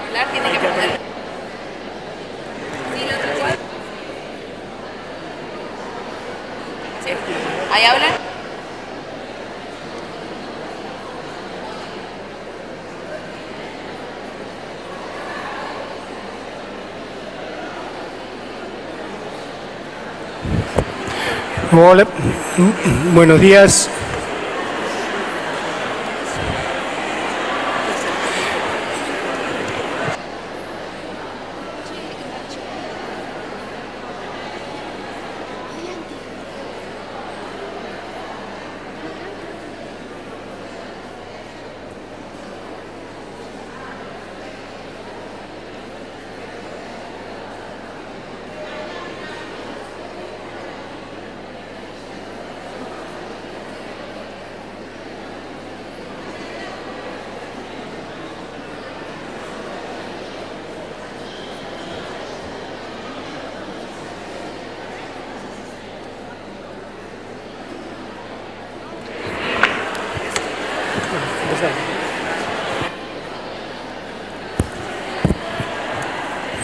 hablar, tiene que poner. Sí, el otro cuadro. Sí. Ahí hablan. Hola, buenos días.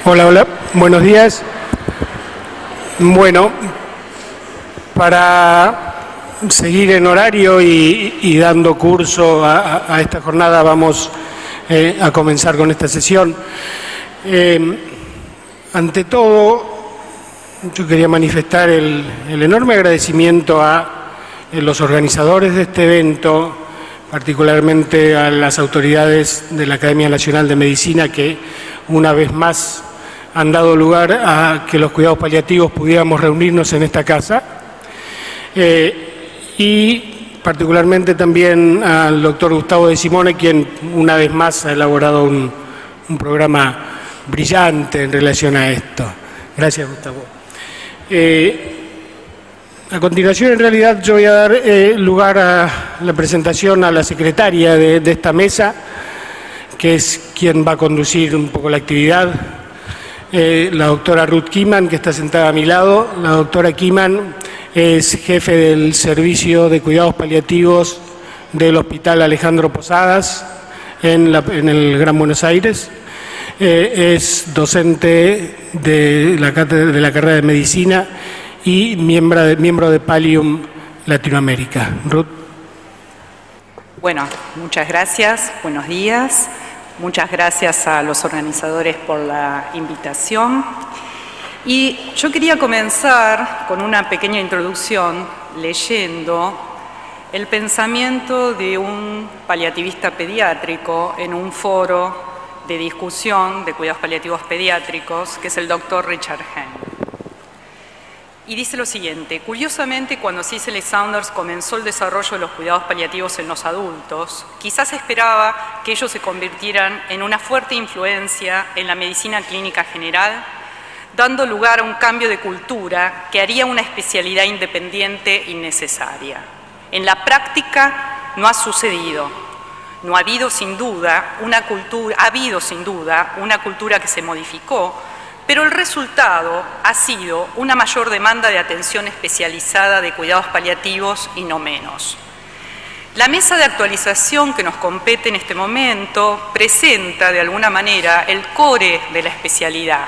Hola, hola, buenos días. Bueno, para seguir en horario y dando curso a esta jornada, vamos a comenzar con esta sesión. Ante todo, yo quería manifestar el enorme agradecimiento a los organizadores de este evento, particularmente a las autoridades de la Academia Nacional de Medicina, que una vez más han dado lugar a que los cuidados paliativos pudiéramos reunirnos en esta casa, y particularmente también al doctor Gustavo de Simone, quien una vez más ha elaborado un programa brillante en relación a esto. Gracias, Gustavo. A continuación, en realidad, yo voy a dar lugar a la presentación a la secretaria de esta mesa, que es quien va a conducir un poco la actividad, la doctora Ruth Kiman, que está sentada a mi lado. La doctora Kiman es jefe del Servicio de Cuidados Paliativos del Hospital Alejandro Posadas en el Gran Buenos Aires. Es docente de la carrera de Medicina y miembro de Pallium Latinoamérica. Ruth. Bueno, muchas gracias, buenos días. Muchas gracias a los organizadores por la invitación. Y yo quería comenzar con una pequeña introducción leyendo el pensamiento de un paliativista pediátrico en un foro de discusión de cuidados paliativos pediátricos, que es el doctor Richard Henry. Y dice lo siguiente: curiosamente, cuando Cicely Saunders comenzó el desarrollo de los cuidados paliativos en los adultos, quizás esperaba que ellos se convirtieran en una fuerte influencia en la medicina clínica general, dando lugar a un cambio de cultura que haría una especialidad independiente y necesaria. En la práctica no ha sucedido. No ha habido sin duda una cultura que se modificó, pero el resultado ha sido una mayor demanda de atención especializada de cuidados paliativos y no menos. La mesa de actualización que nos compete en este momento presenta de alguna manera el core de la especialidad,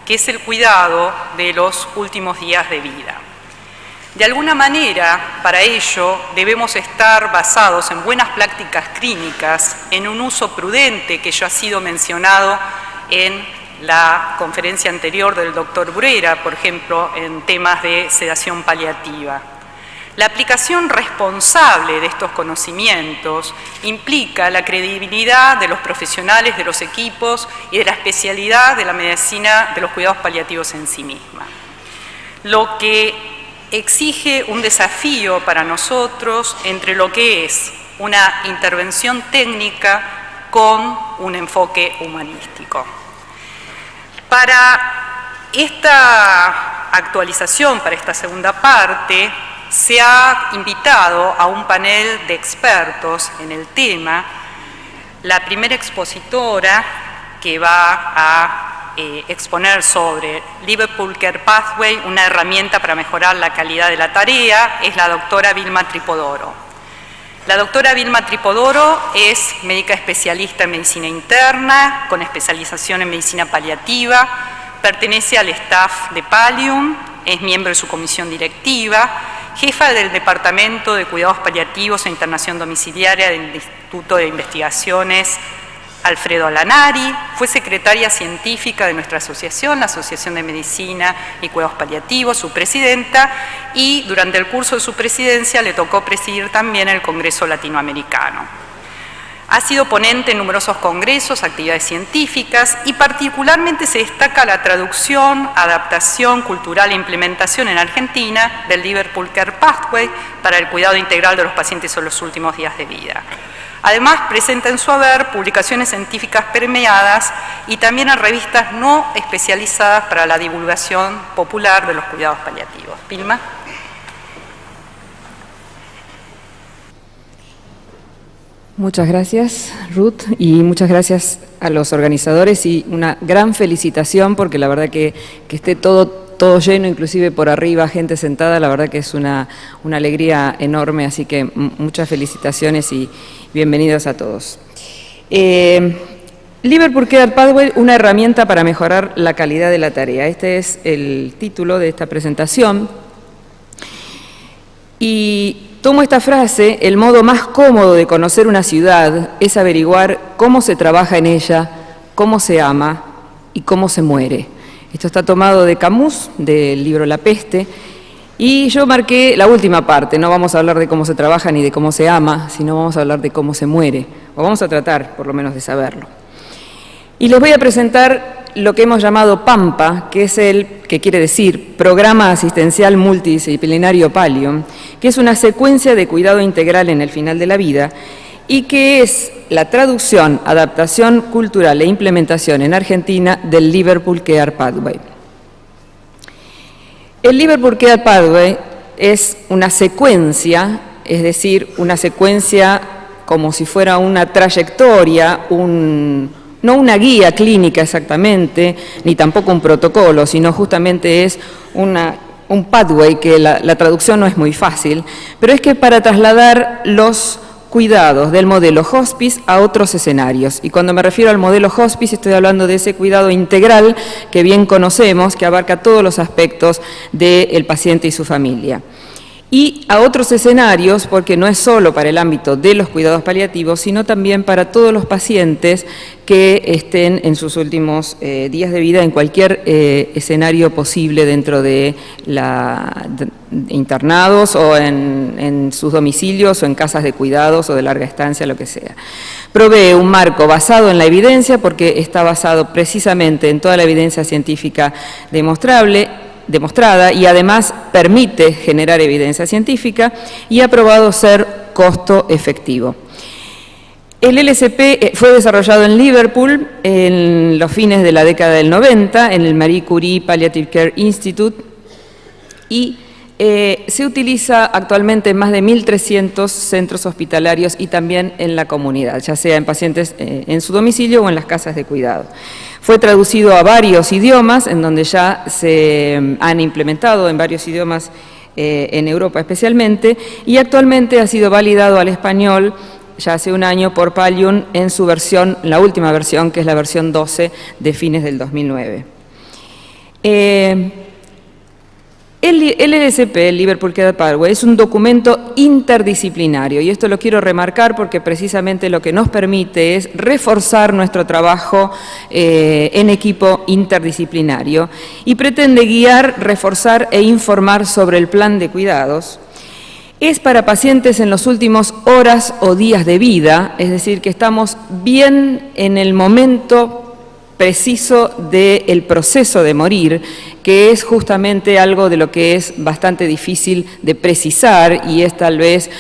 que es el cuidado de los últimos días de vida. De alguna manera, para ello, debemos estar basados en buenas prácticas clínicas, en un uso prudente que ya ha sido mencionado en la conferencia anterior del doctor Bruera, por ejemplo, en temas de sedación paliativa. La aplicación responsable de estos conocimientos implica la credibilidad de los profesionales, de los equipos y de la especialidad de la medicina de los cuidados paliativos en sí misma. Lo que exige un desafío para nosotros entre lo que es una intervención técnica con un enfoque humanístico. Para esta actualización, para esta segunda parte, se ha invitado a un panel de expertos en el tema. La primera expositora que va a exponer sobre Liverpool Care Pathway, una herramienta para mejorar la calidad de la tarea, es la doctora Vilma Tripodoro. La doctora Vilma Tripodoro es médica especialista en medicina interna, con especialización en medicina paliativa, pertenece al staff de Pallium, es miembro de su comisión directiva, jefa del Departamento de Cuidados Paliativos e Internación Domiciliaria del Instituto de Investigaciones Alfredo Alanari, fue secretaria científica de nuestra asociación, la Asociación de Medicina y Cuidados Paliativos, su presidenta, y durante el curso de su presidencia le tocó presidir también el Congreso Latinoamericano. Ha sido ponente en numerosos congresos, actividades científicas y particularmente se destaca la traducción, adaptación cultural e implementación en Argentina del Liverpool Care Pathway para el cuidado integral de los pacientes en los últimos días de vida. Además, presenta en su haber publicaciones científicas premiadas y también en revistas no especializadas para la divulgación popular de los cuidados paliativos. Vilma. Muchas gracias, Ruth, y muchas gracias a los organizadores y una gran felicitación porque la verdad que esté todo lleno, inclusive por arriba, gente sentada, la verdad que es una alegría enorme, así que muchas felicitaciones y bienvenidos a todos. Liverpool Care Pathway, una herramienta para mejorar la calidad de la tarea. Este es el título de esta presentación. Y tomo esta frase: el modo más cómodo de conocer una ciudad es averiguar cómo se trabaja en ella, cómo se ama y cómo se muere. Esto está tomado de Camus, del libro La Peste, y yo marqué la última parte. No vamos a hablar de cómo se trabaja ni de cómo se ama, sino vamos a hablar de cómo se muere, o vamos a tratar, por lo menos, de saberlo. Y les voy a presentar lo que hemos llamado PAMPA, que quiere decir Programa Asistencial Multidisciplinario Pallium, que es una secuencia de cuidado integral en el final de la vida, y que es la traducción, adaptación cultural e implementación en Argentina del Liverpool Care Pathway. El Liverpool Care Pathway es una secuencia, es decir, una secuencia como si fuera una trayectoria, no una guía clínica exactamente, ni tampoco un protocolo, sino justamente es un pathway, que la traducción no es muy fácil, pero es que para trasladar los cuidados del modelo hospice a otros escenarios. Y cuando me refiero al modelo hospice estoy hablando de ese cuidado integral que bien conocemos, que abarca todos los aspectos del paciente y su familia. Y a otros escenarios, porque no es solo para el ámbito de los cuidados paliativos, sino también para todos los pacientes que estén en sus últimos días de vida en cualquier escenario posible dentro de internados o en sus domicilios o en casas de cuidados o de larga estancia, lo que sea. Provee un marco basado en la evidencia, porque está basado precisamente en toda la evidencia científica demostrada, y además permite generar evidencia científica, y ha probado ser costo efectivo. El LSP fue desarrollado en Liverpool en los fines de la década del 90, en el Marie Curie Palliative Care Institute, y se utiliza actualmente en más de 1.300 centros hospitalarios y también en la comunidad, ya sea en pacientes en su domicilio o en las casas de cuidado. Fue traducido a varios idiomas, en donde ya se han implementado en varios idiomas en Europa especialmente, y actualmente ha sido validado al español ya hace un año por Pallium en su versión, la última versión, que es la versión 12 de fines del 2009. El LSP, el Liverpool Care Pathway, es un documento interdisciplinario, y esto lo quiero remarcar porque precisamente lo que nos permite es reforzar nuestro trabajo en equipo interdisciplinario, y pretende guiar, reforzar e informar sobre el plan de cuidados. Es para pacientes en los últimos horas o días de vida, es decir, que estamos bien en el momento preciso del proceso de morir, que es justamente algo de lo que es bastante difícil de precisar, y es tal vez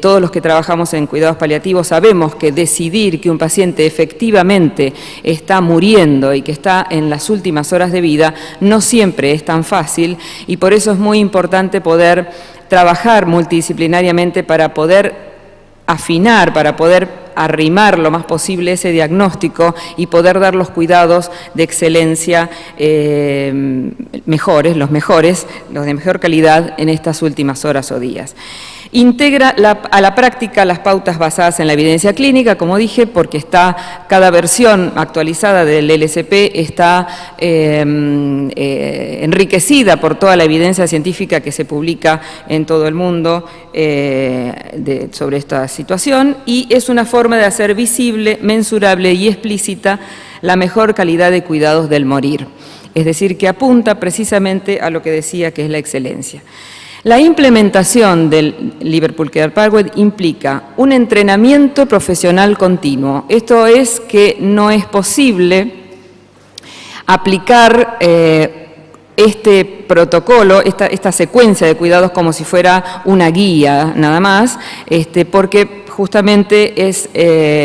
todos los que trabajamos en cuidados paliativos sabemos que decidir que un paciente efectivamente está muriendo y que está en las últimas horas de vida no siempre es tan fácil, y por eso es muy importante poder trabajar multidisciplinariamente para poder afinar, para poder arrimar lo más posible ese diagnóstico y poder dar los cuidados de excelencia los de mejor calidad en estas últimas horas o días. Integra a la práctica las pautas basadas en la evidencia clínica, como dije, porque cada versión actualizada del LSP está enriquecida por toda la evidencia científica que se publica en todo el mundo sobre esta situación, y es una forma de hacer visible, mensurable y explícita la mejor calidad de cuidados del morir. Es decir, que apunta precisamente a lo que decía, que es la excelencia. La implementación del Liverpool Care Pathway implica un entrenamiento profesional continuo. Esto es que no es posible aplicar este protocolo, esta secuencia de cuidados como si fuera una guía nada más, porque justamente es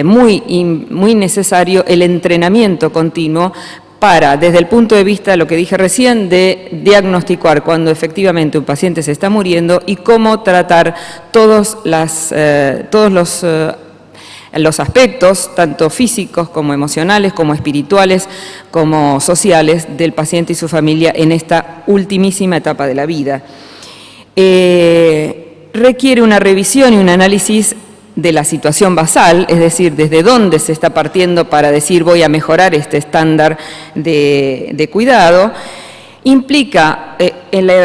muy necesario el entrenamiento continuo para, desde el punto de vista, lo que dije recién, de diagnosticar cuando efectivamente un paciente se está muriendo y cómo tratar todos los aspectos, tanto físicos como emocionales, como espirituales, como sociales, del paciente y su familia en esta ultimísima etapa de la vida. Requiere una revisión y un análisis de la situación basal, es decir, desde dónde se está partiendo para decir voy a mejorar este estándar de cuidado. Implica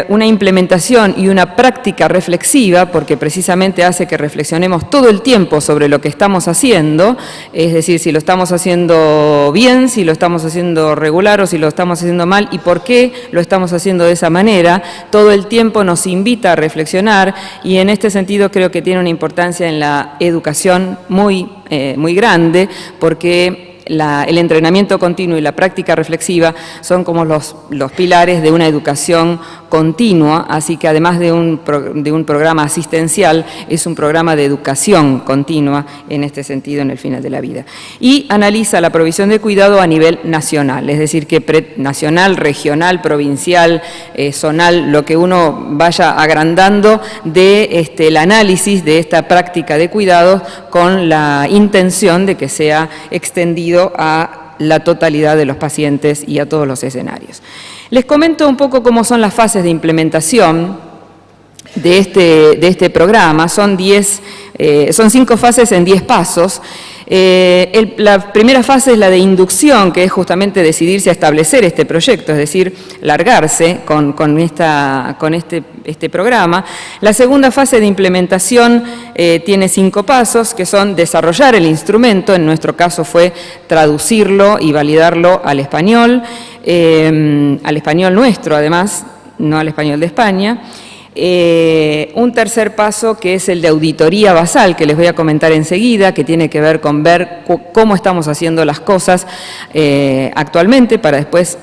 una implementación y una práctica reflexiva, porque precisamente hace que reflexionemos todo el tiempo sobre lo que estamos haciendo, es decir, si lo estamos haciendo bien, si lo estamos haciendo regular o si lo estamos haciendo mal y por qué lo estamos haciendo de esa manera. Todo el tiempo nos invita a reflexionar, y en este sentido creo que tiene una importancia en la educación muy grande, porque el entrenamiento continuo y la práctica reflexiva son como los pilares de una educación continua, así que además de un programa asistencial, es un programa de educación continua en este sentido en el final de la vida. Y analiza la provisión de cuidado a nivel nacional, es decir, que nacional, regional, provincial, zonal, lo que uno vaya agrandando el análisis de esta práctica de cuidados con la intención de que sea extendido a la totalidad de los pacientes y a todos los escenarios. Les comento un poco cómo son las fases de implementación de este programa. Son 5 fases en 10 pasos. La primera fase es la de inducción, que es justamente decidirse a establecer este proyecto, es decir, largarse con este programa. La segunda fase de implementación tiene 5 pasos, que son desarrollar el instrumento, en nuestro caso fue traducirlo y validarlo al español nuestro además, no al español de España. Un tercer paso, que es el de auditoría basal, que les voy a comentar enseguida, que tiene que ver con ver cómo estamos haciendo las cosas actualmente para después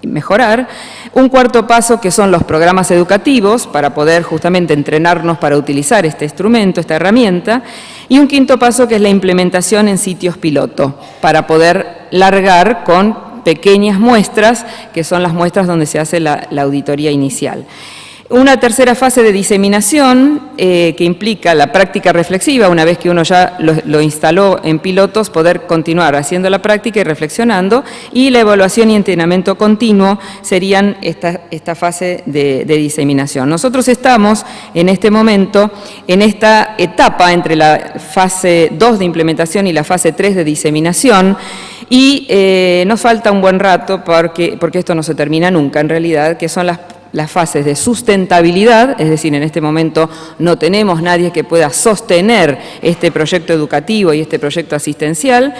mejorar. Un cuarto paso, que son los programas educativos, para poder justamente entrenarnos para utilizar este instrumento, esta herramienta. Y un quinto paso, que es la implementación en sitios piloto, para poder largar con pequeñas muestras, que son las muestras donde se hace la auditoría inicial. Una tercera fase de diseminación que implica la práctica reflexiva. Una vez que uno ya lo instaló en pilotos, poder continuar haciendo la práctica y reflexionando, y la evaluación y entrenamiento continuo serían esta fase de diseminación. Nosotros estamos en este momento en esta etapa entre la fase 2 de implementación y la fase 3 de diseminación, y nos falta un buen rato porque esto no se termina nunca en realidad, que son las fases de sustentabilidad, es decir, en este momento no tenemos nadie que pueda sostener este proyecto educativo y este proyecto asistencial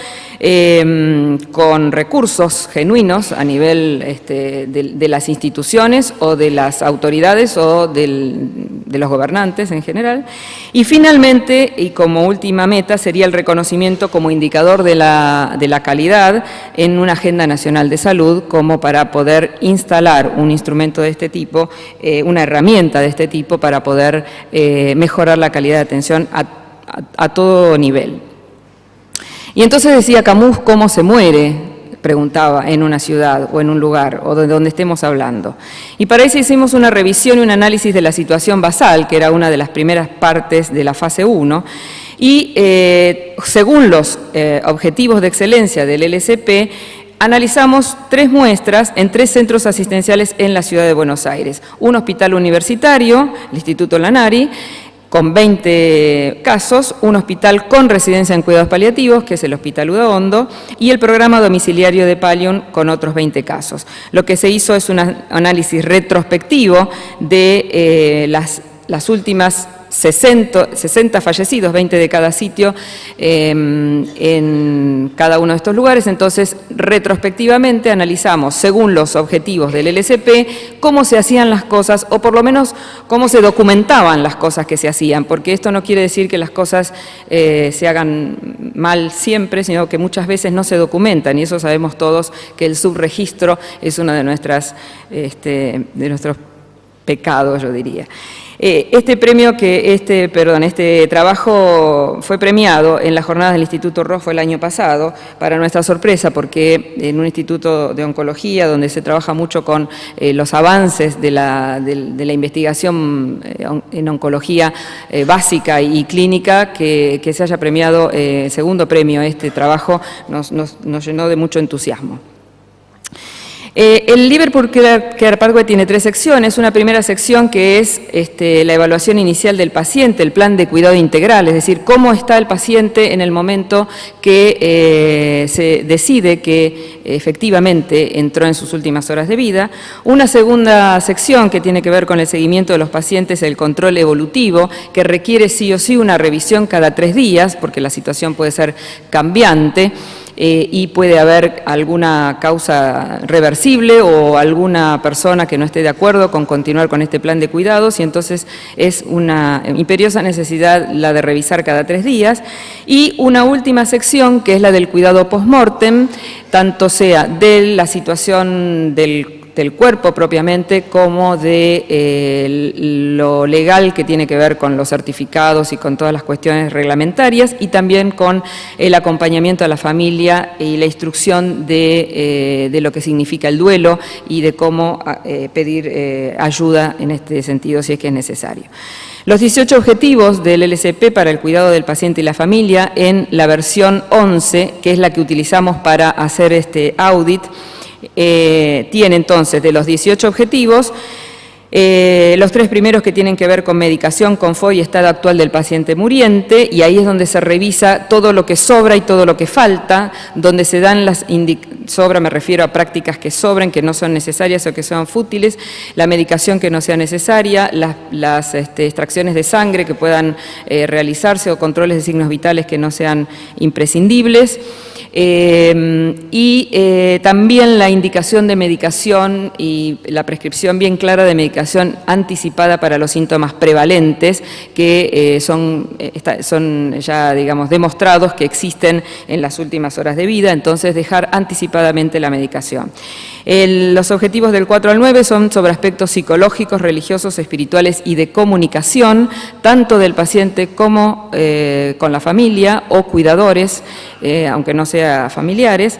con recursos genuinos a nivel de las instituciones o de las autoridades o de los gobernantes en general. Y finalmente, y como última meta, sería el reconocimiento como indicador de la calidad en una agenda nacional de salud, como para poder instalar un instrumento de este tipo, una herramienta de este tipo para poder mejorar la calidad de atención a todo nivel. Y entonces decía Camus, ¿cómo se muere?, preguntaba, en una ciudad o en un lugar o de donde estemos hablando. Y para eso hicimos una revisión y un análisis de la situación basal, que era una de las primeras partes de la fase 1, y según los objetivos de excelencia del LSP, analizamos 3 muestras en 3 centros asistenciales en la ciudad de Buenos Aires. Un hospital universitario, el Instituto Lanari, con 20 casos, un hospital con residencia en cuidados paliativos, que es el Hospital Udaondo, y el programa domiciliario de Palium con otros 20 casos. Lo que se hizo es un análisis retrospectivo de las últimas 60 fallecidos, 20 de cada sitio en cada uno de estos lugares. Entonces, retrospectivamente analizamos, según los objetivos del LSP, cómo se hacían las cosas, o por lo menos cómo se documentaban las cosas que se hacían, porque esto no quiere decir que las cosas se hagan mal siempre, sino que muchas veces no se documentan, y eso sabemos todos que el subregistro es uno de nuestros pecados, yo diría. Este trabajo fue premiado en las jornadas del Instituto Rojo el año pasado, para nuestra sorpresa, porque en un instituto de oncología donde se trabaja mucho con los avances de la investigación en oncología básica y clínica, que se haya premiado segundo premio este trabajo nos llenó de mucho entusiasmo. El Liverpool Care Pathway tiene 3 secciones. Una primera sección que es la evaluación inicial del paciente, el plan de cuidado integral, es decir, cómo está el paciente en el momento que se decide que efectivamente entró en sus últimas horas de vida. Una segunda sección que tiene que ver con el seguimiento de los pacientes, el control evolutivo, que requiere sí o sí una revisión cada 3 días, porque la situación puede ser cambiante. Y puede haber alguna causa reversible o alguna persona que no esté de acuerdo con continuar con este plan de cuidados, y entonces es una imperiosa necesidad la de revisar cada 3 días. Y una última sección que es la del cuidado post-mortem, tanto sea de la situación del cuerpo propiamente, como de lo legal que tiene que ver con los certificados y con todas las cuestiones reglamentarias, y también con el acompañamiento a la familia y la instrucción de lo que significa el duelo y de cómo pedir ayuda en este sentido si es que es necesario. Los 18 objetivos del LSP para el cuidado del paciente y la familia, en la versión 11, que es la que utilizamos para hacer este audit, tiene entonces de los 18 objetivos, los 3 primeros que tienen que ver con medicación, confort y estado actual del paciente muriente, y ahí es donde se revisa todo lo que sobra y todo lo que falta, donde se dan sobra me refiero a prácticas que sobren, que no son necesarias o que son fútiles, la medicación que no sea necesaria, las extracciones de sangre que puedan realizarse, o controles de signos vitales que no sean imprescindibles. También la indicación de medicación y la prescripción bien clara de medicación anticipada para los síntomas prevalentes, que son ya, digamos, demostrados que existen en las últimas horas de vida, entonces dejar anticipadamente la medicación. Los objetivos del 4 al 9 son sobre aspectos psicológicos, religiosos, espirituales y de comunicación, tanto del paciente como con la familia o cuidadores, aunque no sea familiares.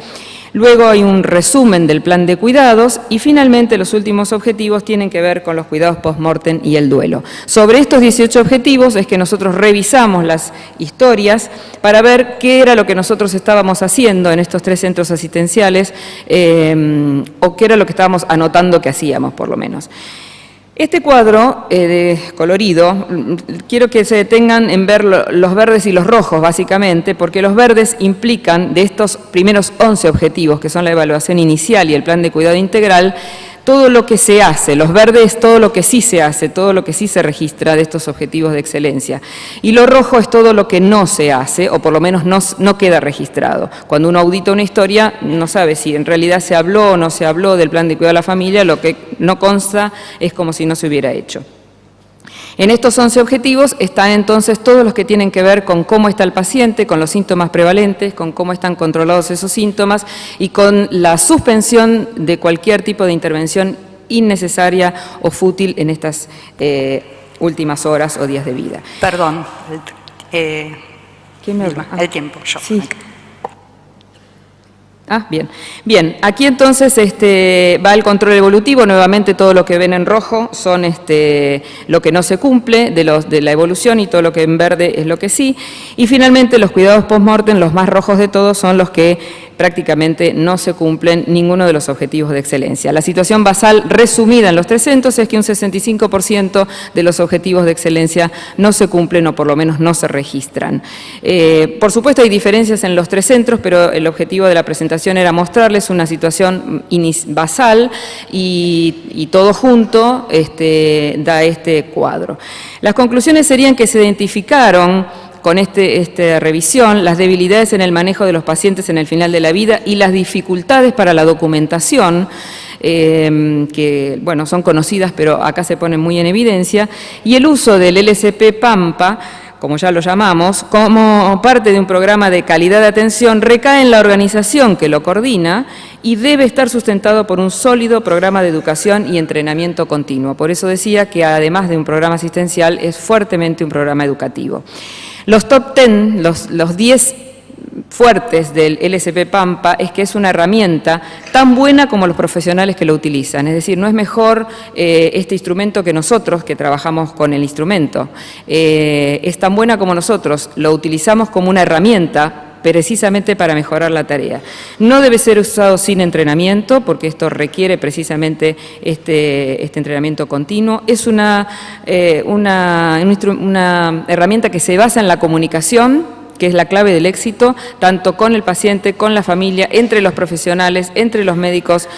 Luego hay un resumen del plan de cuidados, y finalmente los últimos objetivos tienen que ver con los cuidados post-mortem y el duelo. Sobre estos 18 objetivos es que nosotros revisamos las historias para ver qué era lo que nosotros estábamos haciendo en estos 3 centros asistenciales, o qué era lo que estábamos anotando que hacíamos, por lo menos. Este cuadro colorido, quiero que se detengan en ver los verdes y los rojos, básicamente, porque los verdes implican, de estos primeros 11 objetivos, que son la evaluación inicial y el plan de cuidado integral, todo lo que se hace. Los verdes, todo lo que sí se hace, todo lo que sí se registra de estos objetivos de excelencia. Y lo rojo es todo lo que no se hace, o por lo menos no queda registrado. Cuando uno audita una historia, no sabe si en realidad se habló o no se habló del plan de cuidado de la familia, lo que no consta es como si no se hubiera hecho. En estos 11 objetivos están entonces todos los que tienen que ver con cómo está el paciente, con los síntomas prevalentes, con cómo están controlados esos síntomas y con la suspensión de cualquier tipo de intervención innecesaria o fútil en estas últimas horas o días de vida. Perdón, ¿Quién me habla? el tiempo, yo. Sí. Bien. Bien, aquí entonces va el control evolutivo. Nuevamente todo lo que ven en rojo son lo que no se cumple de la evolución, y todo lo que en verde es lo que sí. Y finalmente los cuidados post-mortem, los más rojos de todos, son los que prácticamente no se cumplen ninguno de los objetivos de excelencia. La situación basal resumida en los 3 centros es que un 65% de los objetivos de excelencia no se cumplen o por lo menos no se registran. Por supuesto hay diferencias en los 3 centros, pero el objetivo de la presentación era mostrarles una situación basal y todo junto da este cuadro. Las conclusiones serían que se identificaron con esta revisión las debilidades en el manejo de los pacientes en el final de la vida y las dificultades para la documentación, que bueno, son conocidas pero acá se ponen muy en evidencia, y el uso del LSP PAMPA, como ya lo llamamos, como parte de un programa de calidad de atención, recae en la organización que lo coordina y debe estar sustentado por un sólido programa de educación y entrenamiento continuo. Por eso decía que además de un programa asistencial, es fuertemente un programa educativo. Los top 10, los 10 fuertes del LSP PAMPA es que es una herramienta tan buena como los profesionales que lo utilizan. Es decir, no es mejor este instrumento que nosotros que trabajamos con el instrumento. Es tan buena como nosotros, lo utilizamos como una herramienta precisamente para mejorar la tarea. No debe ser usado sin entrenamiento, porque esto requiere precisamente este entrenamiento continuo. Es una herramienta que se basa en la comunicación, que es la clave del éxito, tanto con el paciente, con la familia, entre los profesionales, entre los médicos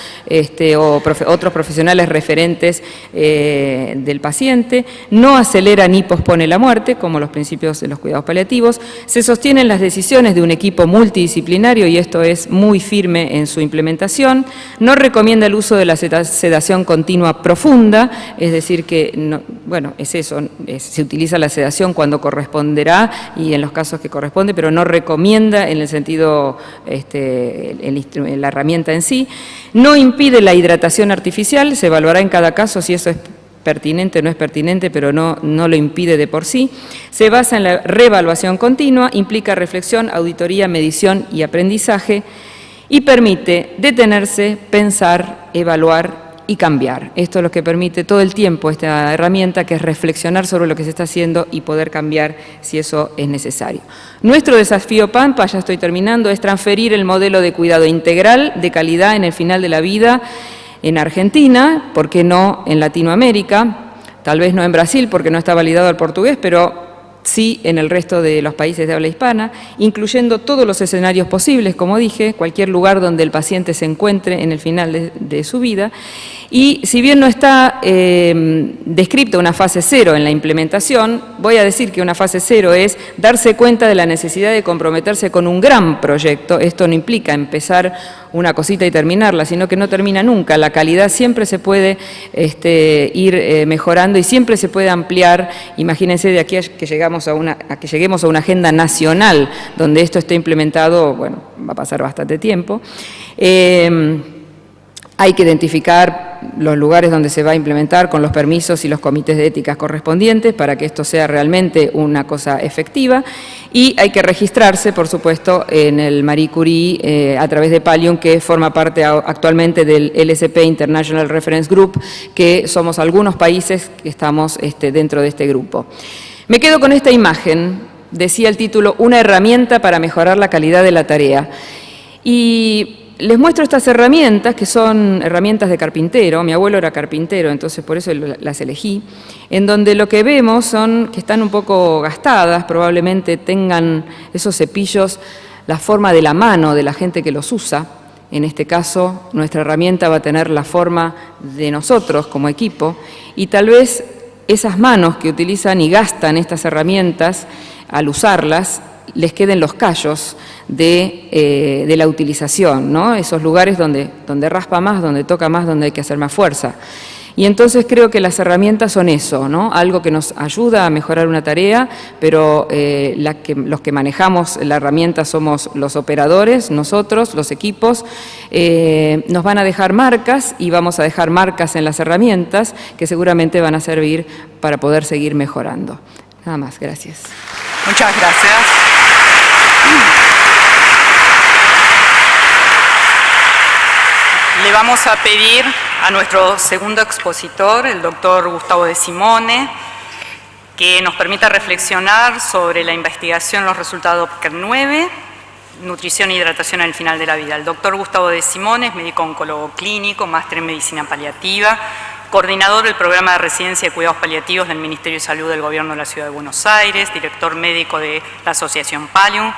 otros profesionales referentes del paciente. No acelera ni pospone la muerte, como los principios de los cuidados paliativos. Se sostienen las decisiones de un equipo multidisciplinario y esto es muy firme en su implementación. No recomienda el uso de la sedación continua profunda, es decir que, no, bueno, es eso, se utiliza la sedación cuando corresponderá y en los casos que corresponde, pero no recomienda en el sentido, la herramienta en sí. No impide la hidratación artificial, se evaluará en cada caso si eso es pertinente o no es pertinente, pero no lo impide de por sí. Se basa en la reevaluación continua, implica reflexión, auditoría, medición y aprendizaje y permite detenerse, pensar, evaluar y cambiar. Esto es lo que permite todo el tiempo esta herramienta, que es reflexionar sobre lo que se está haciendo y poder cambiar si eso es necesario. Nuestro desafío PAMPA, ya estoy terminando, es transferir el modelo de cuidado integral de calidad en el final de la vida en Argentina, ¿por qué no en Latinoamérica? Tal vez no en Brasil porque no está validado el portugués, pero sí en el resto de los países de habla hispana, incluyendo todos los escenarios posibles, como dije, cualquier lugar donde el paciente se encuentre en el final de su vida. Y si bien no está descripta una fase 0 en la implementación, voy a decir que una fase 0 es darse cuenta de la necesidad de comprometerse con un gran proyecto. Esto no implica empezar una cosita y terminarla, sino que no termina nunca. La calidad siempre se puede ir mejorando y siempre se puede ampliar. Imagínense de aquí a que lleguemos a una agenda nacional donde esto esté implementado, bueno, va a pasar bastante tiempo. Hay que identificar los lugares donde se va a implementar con los permisos y los comités de ética correspondientes para que esto sea realmente una cosa efectiva, y hay que registrarse, por supuesto, en el Marie Curie a través de Pallium, que forma parte actualmente del LSP International Reference Group, que somos algunos países que estamos dentro de este grupo. Me quedo con esta imagen, decía el título, una herramienta para mejorar la calidad de la tarea. Y les muestro estas herramientas, que son herramientas de carpintero. Mi abuelo era carpintero, entonces por eso las elegí, en donde lo que vemos son que están un poco gastadas, probablemente tengan esos cepillos la forma de la mano de la gente que los usa. En este caso, nuestra herramienta va a tener la forma de nosotros como equipo, y tal vez esas manos que utilizan y gastan estas herramientas, al usarlas, les queden los callos de la utilización, ¿no? Esos lugares donde raspa más, donde toca más, donde hay que hacer más fuerza. Y entonces creo que las herramientas son eso, ¿no? Algo que nos ayuda a mejorar una tarea, pero los que manejamos la herramienta somos los operadores, nosotros, los equipos. Nos van a dejar marcas y vamos a dejar marcas en las herramientas que seguramente van a servir para poder seguir mejorando. Nada más, gracias. Muchas gracias. Le vamos a pedir a nuestro segundo expositor, el doctor Gustavo De Simone, que nos permita reflexionar sobre la investigación, los resultados PCAR 9 nutrición e hidratación al final de la vida. El doctor Gustavo de Simones, médico oncólogo clínico, máster en medicina paliativa, coordinador del programa de residencia de cuidados paliativos del Ministerio de Salud del Gobierno de la Ciudad de Buenos Aires, director médico de la Asociación Palium,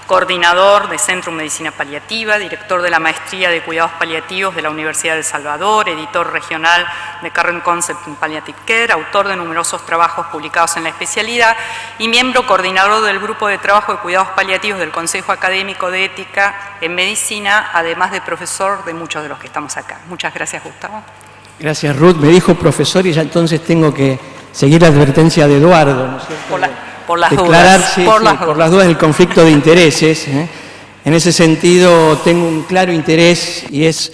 coordinador de Centro de Medicina Paliativa, director de la Maestría de Cuidados Paliativos de la Universidad de El Salvador, editor regional de Current Concept in Palliative Care, autor de numerosos trabajos publicados en la especialidad y miembro coordinador del Grupo de Trabajo de Cuidados Paliativos del Consejo Académico de Ética en Medicina, además de profesor de muchos de los que estamos acá. Muchas gracias, Gustavo. Gracias, Ruth. Me dijo profesor y ya entonces tengo que seguir la advertencia de Eduardo, ¿no es cierto? Por las declarar, dudas. Sí, por las dudas del conflicto de intereses. En ese sentido tengo un claro interés y es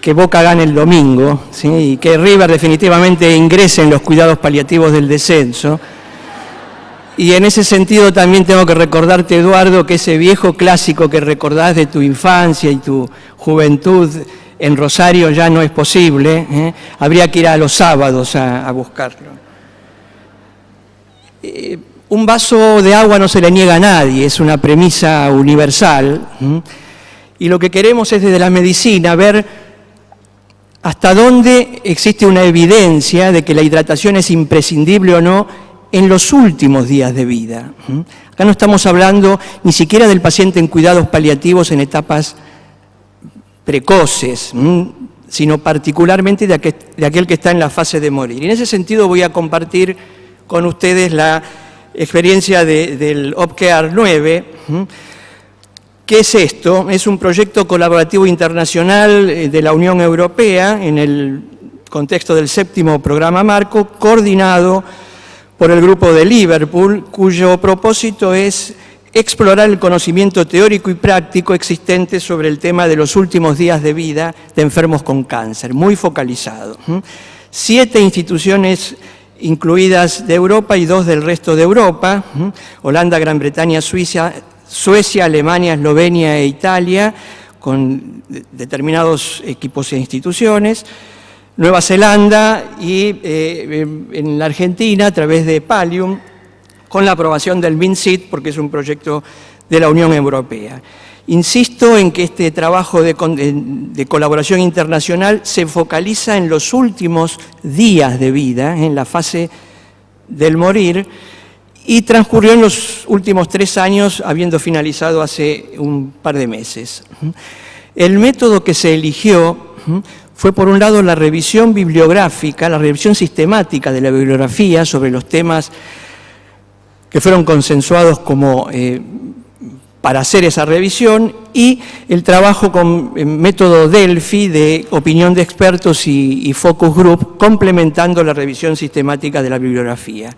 que Boca gane el domingo, ¿sí? Y que River definitivamente ingrese en los cuidados paliativos del descenso. Y en ese sentido también tengo que recordarte, Eduardo, que ese viejo clásico que recordás de tu infancia y tu juventud en Rosario ya no es posible. Habría que ir a los sábados a buscarlo. Un vaso de agua no se le niega a nadie, es una premisa universal. Y lo que queremos es desde la medicina ver hasta dónde existe una evidencia de que la hidratación es imprescindible o no en los últimos días de vida. Acá no estamos hablando ni siquiera del paciente en cuidados paliativos en etapas precoces, sino particularmente de aquel que está en la fase de morir. Y en ese sentido voy a compartir con ustedes la experiencia del OPCARE 9. ¿Qué es esto? Es un proyecto colaborativo internacional de la Unión Europea en el contexto del 7º programa marco, coordinado por el grupo de Liverpool, cuyo propósito es explorar el conocimiento teórico y práctico existente sobre el tema de los últimos días de vida de enfermos con cáncer, muy focalizado. 7 instituciones incluidas de Europa y 2 del resto de Europa, Holanda, Gran Bretaña, Suecia, Alemania, Eslovenia e Italia, con determinados equipos e instituciones, Nueva Zelanda y en la Argentina, a través de Palium, con la aprobación del MinSIT, porque es un proyecto de la Unión Europea. Insisto en que este trabajo de colaboración internacional se focaliza en los últimos días de vida, en la fase del morir, y transcurrió en los últimos 3 años, habiendo finalizado hace un par de meses. El método que se eligió fue, por un lado, la revisión bibliográfica, la revisión sistemática de la bibliografía sobre los temas que fueron consensuados como para hacer esa revisión, y el trabajo con método Delphi de opinión de expertos y focus group, complementando la revisión sistemática de la bibliografía.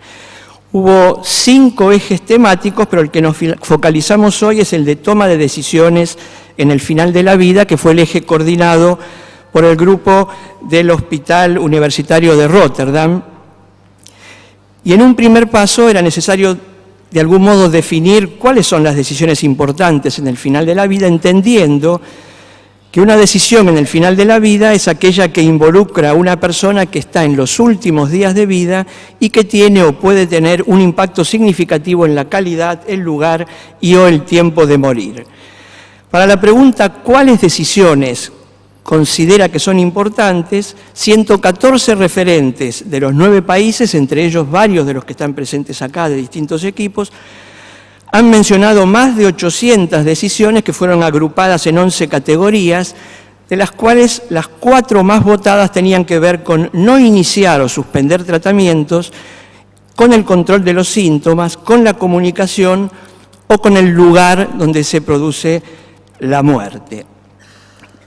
Hubo 5 ejes temáticos, pero el que nos focalizamos hoy es el de toma de decisiones en el final de la vida, que fue el eje coordinado por el grupo del Hospital Universitario de Rotterdam. Y en un primer paso era necesario de algún modo definir cuáles son las decisiones importantes en el final de la vida, entendiendo que una decisión en el final de la vida es aquella que involucra a una persona que está en los últimos días de vida y que tiene o puede tener un impacto significativo en la calidad, el lugar y o el tiempo de morir. Para la pregunta ¿cuáles decisiones considera que son importantes? 114 referentes de los 9 países, entre ellos varios de los que están presentes acá de distintos equipos, han mencionado más de 800 decisiones que fueron agrupadas en 11 categorías, de las cuales las 4 más votadas tenían que ver con no iniciar o suspender tratamientos, con el control de los síntomas, con la comunicación o con el lugar donde se produce la muerte.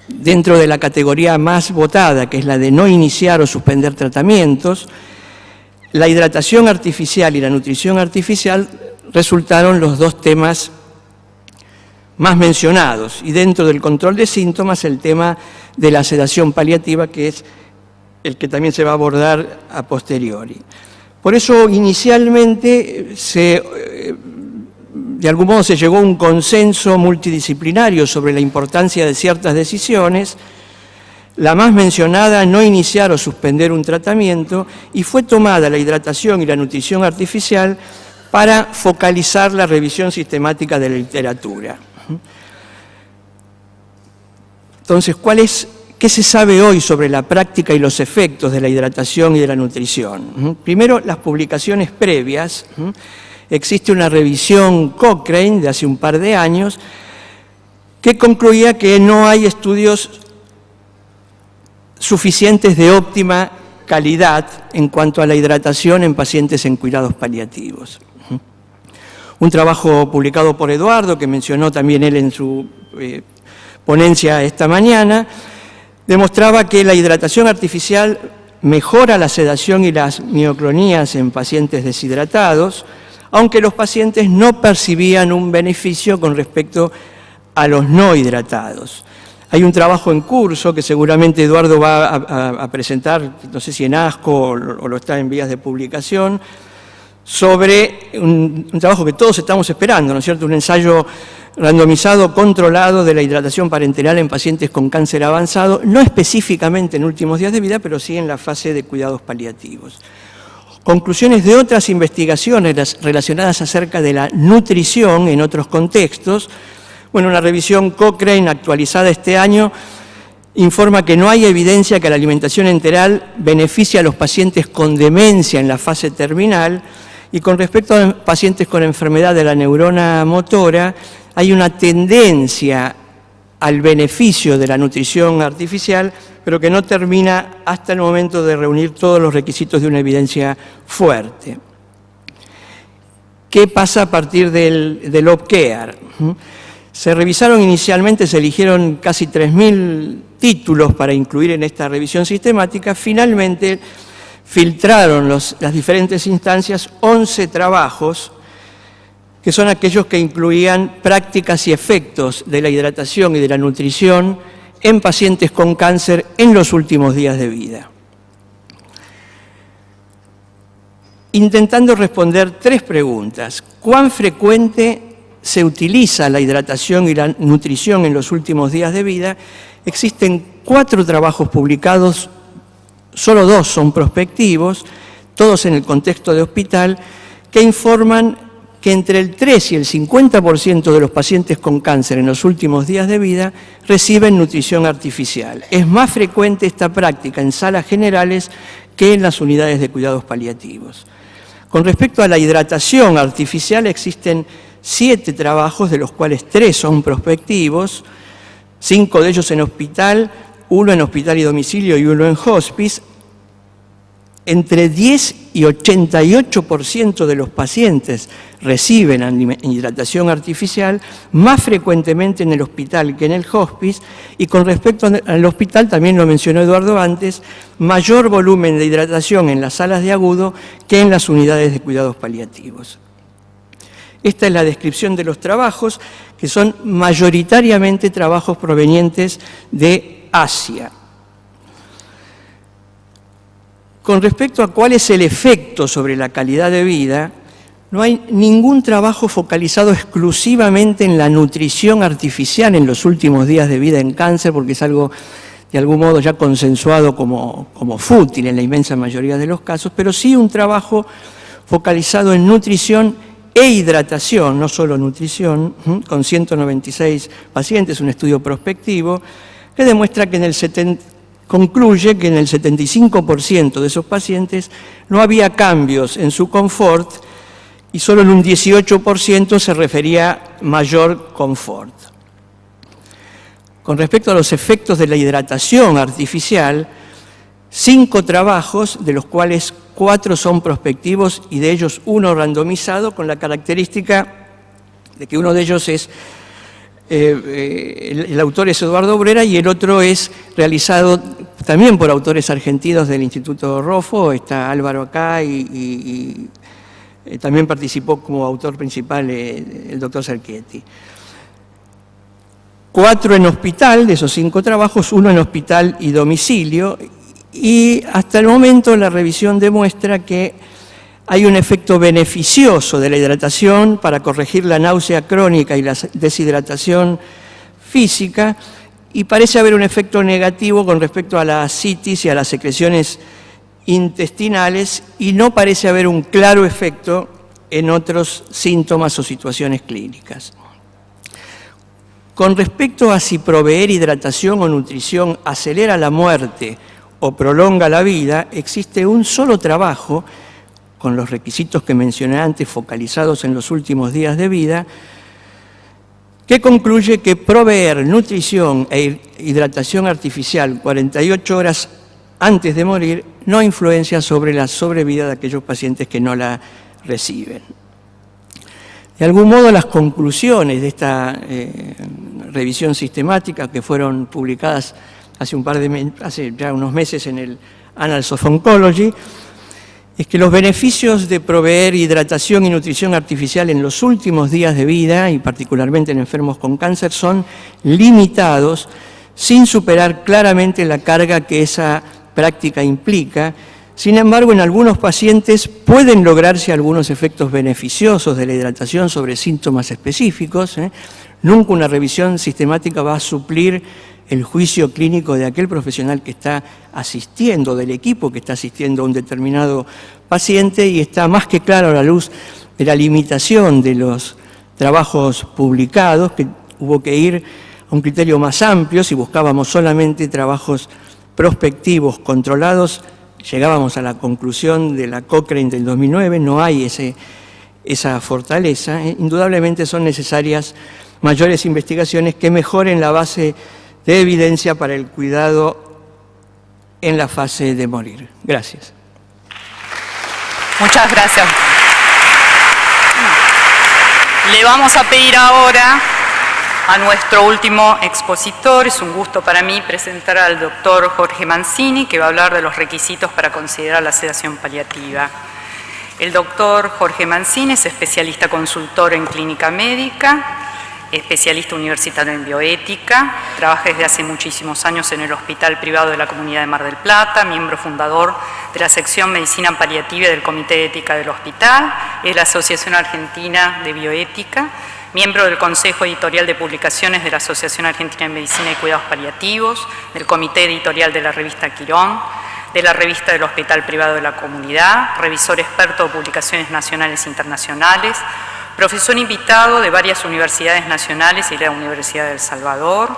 Dentro de la categoría más votada, que es la de no iniciar o suspender tratamientos, la hidratación artificial y la nutrición artificial resultaron los 2 temas más mencionados. Y dentro del control de síntomas, el tema de la sedación paliativa, que es el que también se va a abordar a posteriori. Por eso, inicialmente, de algún modo se llegó a un consenso multidisciplinario sobre la importancia de ciertas decisiones, la más mencionada, no iniciar o suspender un tratamiento, y fue tomada la hidratación y la nutrición artificial para focalizar la revisión sistemática de la literatura. Entonces, ¿qué se sabe hoy sobre la práctica y los efectos de la hidratación y de la nutrición? Primero, las publicaciones previas. Existe una revisión Cochrane de hace un par de años que concluía que no hay estudios suficientes de óptima calidad en cuanto a la hidratación en pacientes en cuidados paliativos. Un trabajo publicado por Eduardo, que mencionó también él en su ponencia esta mañana, demostraba que la hidratación artificial mejora la sedación y las mioclonías en pacientes deshidratados, aunque los pacientes no percibían un beneficio con respecto a los no hidratados. Hay un trabajo en curso que seguramente Eduardo va a presentar, no sé si en ASCO o lo está en vías de publicación, sobre un trabajo que todos estamos esperando, ¿no es cierto?, un ensayo randomizado controlado de la hidratación parenteral en pacientes con cáncer avanzado, no específicamente en últimos días de vida, pero sí en la fase de cuidados paliativos. Conclusiones de otras investigaciones relacionadas acerca de la nutrición en otros contextos. Bueno, una revisión Cochrane actualizada este año informa que no hay evidencia que la alimentación enteral beneficie a los pacientes con demencia en la fase terminal, y con respecto a pacientes con enfermedad de la neurona motora, hay una tendencia al beneficio de la nutrición artificial, pero que no termina hasta el momento de reunir todos los requisitos de una evidencia fuerte. ¿Qué pasa a partir del OPCARE? Se revisaron inicialmente, se eligieron casi 3.000 títulos para incluir en esta revisión sistemática. Finalmente filtraron las diferentes instancias 11 trabajos, que son aquellos que incluían prácticas y efectos de la hidratación y de la nutrición en pacientes con cáncer en los últimos días de vida. Intentando responder 3 preguntas. ¿Cuán frecuente se utiliza la hidratación y la nutrición en los últimos días de vida? Existen 4 trabajos publicados, solo 2 son prospectivos, todos en el contexto de hospital, que informan que entre el 3 y el 50% de los pacientes con cáncer en los últimos días de vida reciben nutrición artificial. Es más frecuente esta práctica en salas generales que en las unidades de cuidados paliativos. Con respecto a la hidratación artificial, existen 7 trabajos, de los cuales 3 son prospectivos, 5 de ellos en hospital, 1 en hospital y domicilio y 1 en hospice. Entre 10 y 88% de los pacientes reciben hidratación artificial, más frecuentemente en el hospital que en el hospice, y con respecto al hospital, también lo mencionó Eduardo antes, mayor volumen de hidratación en las salas de agudo que en las unidades de cuidados paliativos. Esta es la descripción de los trabajos, que son mayoritariamente trabajos provenientes de Asia. Con respecto a cuál es el efecto sobre la calidad de vida, no hay ningún trabajo focalizado exclusivamente en la nutrición artificial en los últimos días de vida en cáncer, porque es algo de algún modo ya consensuado como fútil en la inmensa mayoría de los casos, pero sí un trabajo focalizado en nutrición e hidratación, no solo nutrición, con 196 pacientes, un estudio prospectivo, que demuestra que concluye que en el 75% de esos pacientes no había cambios en su confort y solo en un 18% se refería a mayor confort. Con respecto a los efectos de la hidratación artificial, 5 trabajos, de los cuales 4 son prospectivos y de ellos 1 randomizado, con la característica de que uno de ellos es el autor es Eduardo Obrera y el otro es realizado también por autores argentinos del Instituto Roffo. Está Álvaro acá y también participó como autor principal el doctor Cerchietti. 4 en hospital, de esos 5 trabajos, 1 en hospital y domicilio, y hasta el momento la revisión demuestra que hay un efecto beneficioso de la hidratación para corregir la náusea crónica y la deshidratación física, y parece haber un efecto negativo con respecto a la ascitis y a las secreciones intestinales, y no parece haber un claro efecto en otros síntomas o situaciones clínicas. Con respecto a si proveer hidratación o nutrición acelera la muerte o prolonga la vida, existe un solo trabajo, con los requisitos que mencioné antes focalizados en los últimos días de vida, que concluye que proveer nutrición e hidratación artificial 48 horas antes de morir no influencia sobre la sobrevida de aquellos pacientes que no la reciben. De algún modo, las conclusiones de esta revisión sistemática que fueron publicadas hace ya unos meses en el Annals of Oncology, es que los beneficios de proveer hidratación y nutrición artificial en los últimos días de vida, y particularmente en enfermos con cáncer, son limitados sin superar claramente la carga que esa práctica implica. Sin embargo, en algunos pacientes pueden lograrse algunos efectos beneficiosos de la hidratación sobre síntomas específicos. Nunca una revisión sistemática va a suplir el juicio clínico de aquel profesional que está asistiendo, del equipo que está asistiendo a un determinado paciente, y está más que claro a la luz de la limitación de los trabajos publicados, que hubo que ir a un criterio más amplio. Si buscábamos solamente trabajos prospectivos controlados, llegábamos a la conclusión de la Cochrane del 2009, no hay esa fortaleza. Indudablemente son necesarias mayores investigaciones que mejoren la base de evidencia para el cuidado en la fase de morir. Gracias. Muchas gracias. Le vamos a pedir ahora a nuestro último expositor. Es un gusto para mí presentar al doctor Jorge Mancini, que va a hablar de los requisitos para considerar la sedación paliativa. El doctor Jorge Mancini es especialista consultor en clínica médica, especialista universitario en bioética, trabaja desde hace muchísimos años en el Hospital Privado de la Comunidad de Mar del Plata, miembro fundador de la sección Medicina Paliativa del Comité de Ética del Hospital, es la Asociación Argentina de Bioética, miembro del Consejo Editorial de Publicaciones de la Asociación Argentina de Medicina y Cuidados Paliativos, del Comité Editorial de la revista Quirón, de la revista del Hospital Privado de la Comunidad, revisor experto de publicaciones nacionales e internacionales, profesor invitado de varias universidades nacionales y de la Universidad de El Salvador,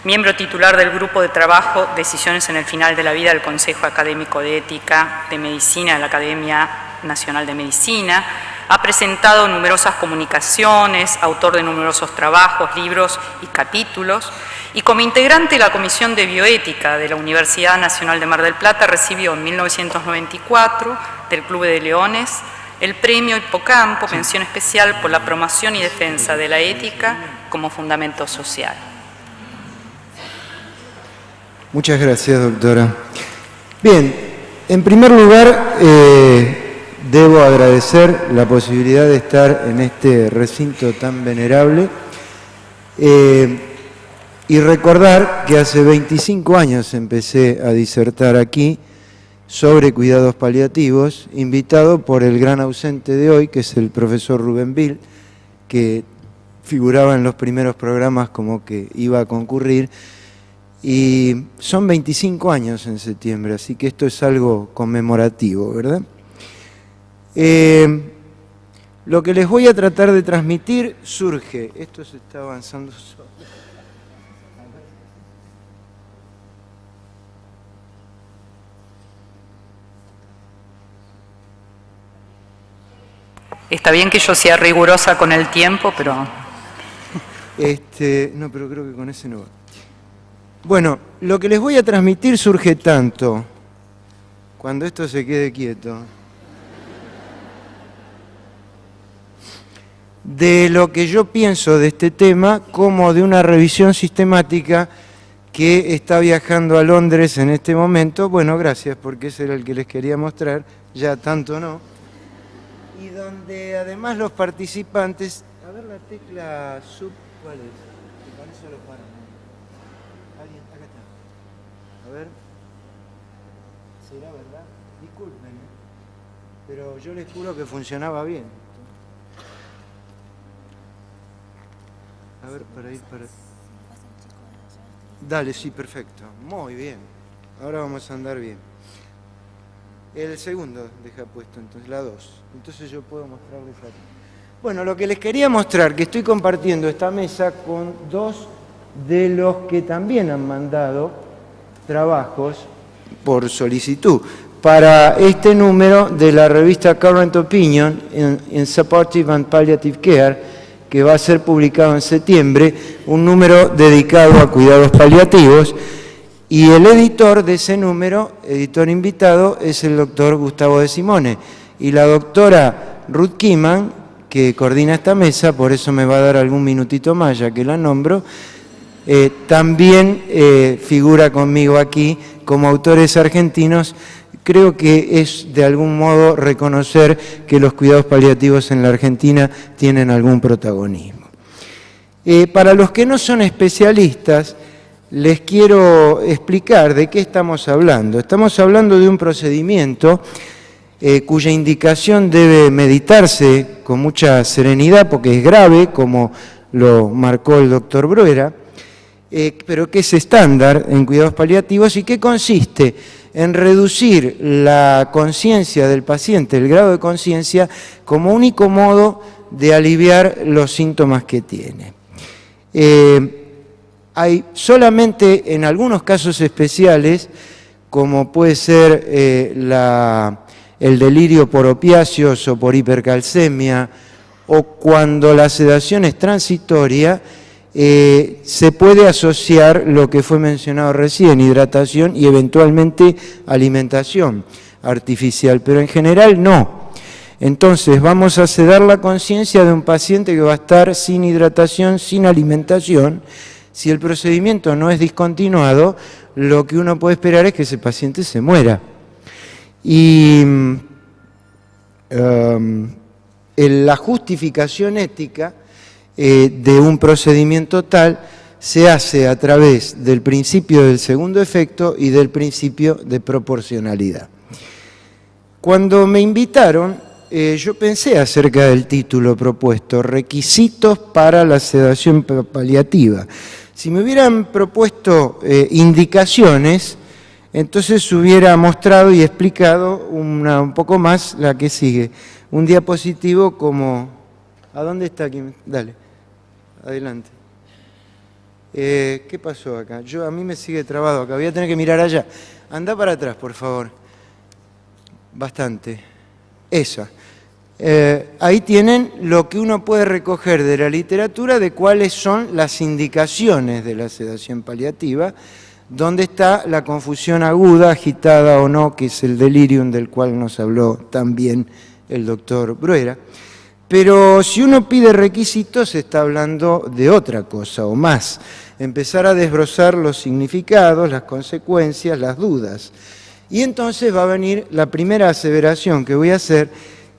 miembro titular del Grupo de Trabajo Decisiones en el Final de la Vida del Consejo Académico de Ética de Medicina de la Academia Nacional de Medicina, ha presentado numerosas comunicaciones, autor de numerosos trabajos, libros y capítulos, y como integrante de la Comisión de Bioética de la Universidad Nacional de Mar del Plata recibió en 1994 del Club de Leones el premio Hipocampo, mención especial por la promoción y defensa de la ética como fundamento social. Muchas gracias, doctora. Bien, en primer lugar, debo agradecer la posibilidad de estar en este recinto tan venerable y recordar que hace 25 años empecé a disertar aquí sobre cuidados paliativos, invitado por el gran ausente de hoy, que es el profesor Rubén Vil, que figuraba en los primeros programas como que iba a concurrir, y son 25 años en septiembre, así que esto es algo conmemorativo, ¿verdad? Lo que les voy a tratar de transmitir surge, esto se está avanzando solo. Está bien que yo sea rigurosa con el tiempo, pero... No, pero creo que con ese no va. Bueno, lo que les voy a transmitir surge tanto, cuando esto se quede quieto, de lo que yo pienso de este tema, como de una revisión sistemática que está viajando a Londres en este momento. Bueno, gracias, porque ese era el que les quería mostrar, ya tanto no. Y donde además los participantes... A ver la tecla sub, ¿cuál es? Que con eso lo paro. ¿Alguien? Acá está. A ver. ¿Será verdad? Disculpen, pero yo les juro que funcionaba bien. A ver, para ir para... Dale, sí, perfecto. Muy bien. Ahora vamos a andar bien. El segundo deja puesto, entonces la 2. Entonces yo puedo mostrarles aquí. Bueno, lo que les quería mostrar, que estoy compartiendo esta mesa con dos de los que también han mandado trabajos por solicitud para este número de la revista Current Opinion in Supportive and Palliative Care, que va a ser publicado en septiembre, un número dedicado a cuidados paliativos, y el editor de ese número, editor invitado, es el doctor Gustavo de Simone, y la doctora Ruth Kiman, que coordina esta mesa, por eso me va a dar algún minutito más ya que la nombro, también figura conmigo aquí como autores argentinos. Creo que es de algún modo reconocer que los cuidados paliativos en la Argentina tienen algún protagonismo. Para los que no son especialistas, les quiero explicar de qué estamos hablando. Estamos hablando de un procedimiento cuya indicación debe meditarse con mucha serenidad porque es grave, como lo marcó el doctor Bruera, pero que es estándar en cuidados paliativos y que consiste en reducir la conciencia del paciente, el grado de conciencia, como único modo de aliviar los síntomas que tiene. Hay solamente en algunos casos especiales, como puede ser el delirio por opiáceos o por hipercalcemia, o cuando la sedación es transitoria, se puede asociar lo que fue mencionado recién, hidratación y eventualmente alimentación artificial, pero en general no. Entonces vamos a sedar la conciencia de un paciente que va a estar sin hidratación, sin alimentación. Si el procedimiento no es discontinuado, lo que uno puede esperar es que ese paciente se muera. Y la justificación ética de un procedimiento tal se hace a través del principio del segundo efecto y del principio de proporcionalidad. Cuando me invitaron, yo pensé acerca del título propuesto, Requisitos para la sedación paliativa. Si me hubieran propuesto indicaciones, entonces hubiera mostrado y explicado un poco más la que sigue. Un diapositivo como... ¿A dónde está aquí? Dale, adelante. ¿Qué pasó acá? A mí me sigue trabado acá, voy a tener que mirar allá. Anda para atrás, por favor. Bastante. Esa. Ahí tienen lo que uno puede recoger de la literatura de cuáles son las indicaciones de la sedación paliativa, donde está la confusión aguda, agitada o no, que es el delirium del cual nos habló también el doctor Bruera. Pero si uno pide requisitos, se está hablando de otra cosa o más. Empezar a desbrozar los significados, las consecuencias, las dudas. Y entonces va a venir la primera aseveración que voy a hacer,